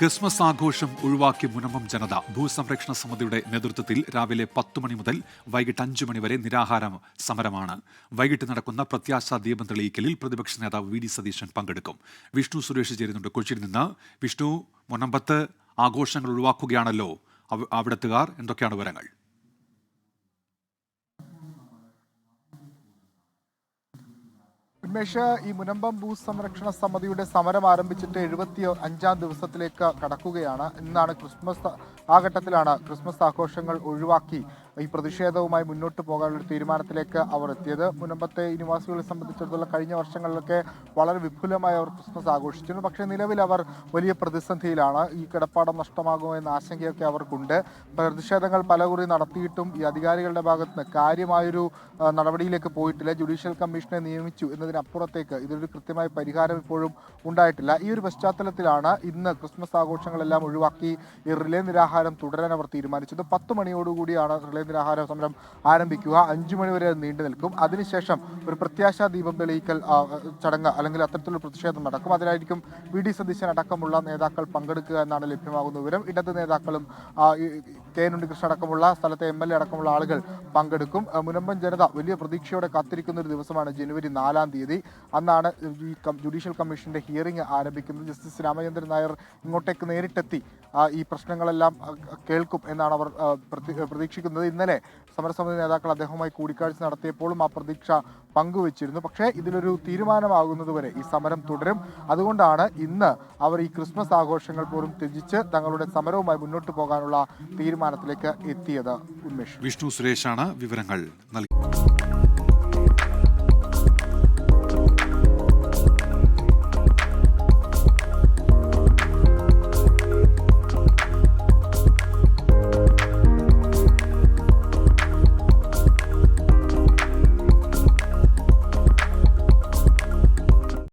Christmas ആഘോഷം ഒഴിവാക്കി മുനമ്പം ജനത ഭൂസംരക്ഷണ സമിതിയുടെ നേതൃത്വത്തിൽ രാവിലെ 10 മണി മുതൽ വൈകിട്ട് 5 മണി വരെ നിരാഹാര സമരമാണ്. വൈകിട്ട് നടക്കുന്ന പ്രത്യാശാ ദീപം തെളിയിക്കലിൽ പ്രതിപക്ഷ നേതാവ് വി ഡി സതീശൻ പങ്കെടുക്കും. വിഷ്ണു സുരേഷ് ചേരുന്നുണ്ട് കൊച്ചിയിൽ നിന്ന്. വിഷ്ണു, മുനമ്പത്ത് ആഘോഷങ്ങൾ ഒഴിവാക്കുകയാണല്ലോ അവിടത്തുകാർ, എന്തൊക്കെയാണ് വിവരങ്ങൾ? ഉന്മേഷ്, ഈ മുനമ്പം ഭൂസംരക്ഷണ സമിതിയുടെ സമരം ആരംഭിച്ചിട്ട് 75-ാം ദിവസത്തിലേക്ക് കടക്കുകയാണ്. ഇന്നാണ് ക്രിസ്മസ്. ആ ഘട്ടത്തിലാണ് ക്രിസ്മസ് ആഘോഷങ്ങൾ ഒഴിവാക്കി ഈ പ്രതിഷേധവുമായി മുന്നോട്ട് പോകാനുള്ള തീരുമാനത്തിലേക്ക് അവർ എത്തിയത്. മുനമ്പത്തെ നിവാസികളെ സംബന്ധിച്ചിടത്തോളം കഴിഞ്ഞ വർഷങ്ങളിലൊക്കെ വളരെ വിപുലമായി അവർ ക്രിസ്മസ് ആഘോഷിച്ചിരുന്നു. പക്ഷേ നിലവിൽ അവർ വലിയ പ്രതിസന്ധിയിലാണ്. ഈ കിടപ്പാടം നഷ്ടമാകുമോ എന്ന ആശങ്കയൊക്കെ അവർക്കുണ്ട്. പ്രതിഷേധങ്ങൾ പലകുറി നടത്തിയിട്ടും ഈ അധികാരികളുടെ ഭാഗത്ത് നിന്ന് കാര്യമായൊരു നടപടിയിലേക്ക് പോയിട്ടില്ല. ജുഡീഷ്യൽ കമ്മീഷനെ നിയമിച്ചു എന്നതിനപ്പുറത്തേക്ക് ഇതിനൊരു കൃത്യമായ പരിഹാരം ഇപ്പോഴും ഉണ്ടായിട്ടില്ല. ഈ ഒരു പശ്ചാത്തലത്തിലാണ് ഇന്ന് ക്രിസ്മസ് ആഘോഷങ്ങളെല്ലാം ഒഴിവാക്കി ഈ റിലേ നിരാഹാരം തുടരാൻ അവർ തീരുമാനിച്ചത്. 10 മണിയോടുകൂടിയാണ് റിലേ നിരാഹാര സമരം ആരംഭിക്കുക. 5 മണി വരെ നീണ്ടു നിൽക്കും. അതിനുശേഷം ഒരു പ്രത്യാശാ ദീപം തെളിയിക്കൽ ചടങ്ങ് അല്ലെങ്കിൽ അത്തരത്തിലുള്ള പ്രതിഷേധം നടക്കും. അതിനായിരിക്കും വി ഡി സതീശൻ അടക്കമുള്ള നേതാക്കൾ പങ്കെടുക്കുക എന്നാണ് ലഭ്യമാകുന്ന വിവരം. ഇടത് നേതാക്കളും കെ എൻ ഉണ്ണികൃഷ്ണൻ അടക്കമുള്ള സ്ഥലത്തെ MLA അടക്കമുള്ള ആളുകൾ പങ്കെടുക്കും. മുനമ്പം ജനത വലിയ പ്രതീക്ഷയോടെ കാത്തിരിക്കുന്ന ഒരു ദിവസമാണ് ജനുവരി 4-ാം തീയതി. അന്നാണ് ഈ ജുഡീഷ്യൽ കമ്മീഷന്റെ ഹിയറിംഗ് ആരംഭിക്കുന്നത്. ജസ്റ്റിസ് രാമചന്ദ്രൻ നായർ ഇങ്ങോട്ടേക്ക് നേരിട്ടെത്തി ഈ പ്രശ്നങ്ങളെല്ലാം കേൾക്കും എന്നാണ് അവർ പ്രതീക്ഷിക്കുന്നത്. ഇന്നലെ സമരസമിതി നേതാക്കൾ അദ്ദേഹവുമായി കൂടിക്കാഴ്ച നടത്തിയപ്പോഴും ആ പ്രതീക്ഷ പങ്കുവച്ചിരുന്നു. പക്ഷേ ഇതിലൊരു തീരുമാനമാകുന്നതുവരെ ഈ സമരം തുടരും. അതുകൊണ്ടാണ് ഇന്ന് അവർ ഈ ക്രിസ്മസ് ആഘോഷങ്ങൾ പോലും ത്യജിച്ച് തങ്ങളുടെ സമരവുമായി മുന്നോട്ട് പോകാനുള്ള തീരുമാനത്തിലേക്ക് എത്തിയത്. ഉന്മേഷ്, വിഷ്ണു സുരേഷാണ് വിവരങ്ങൾ നൽകി.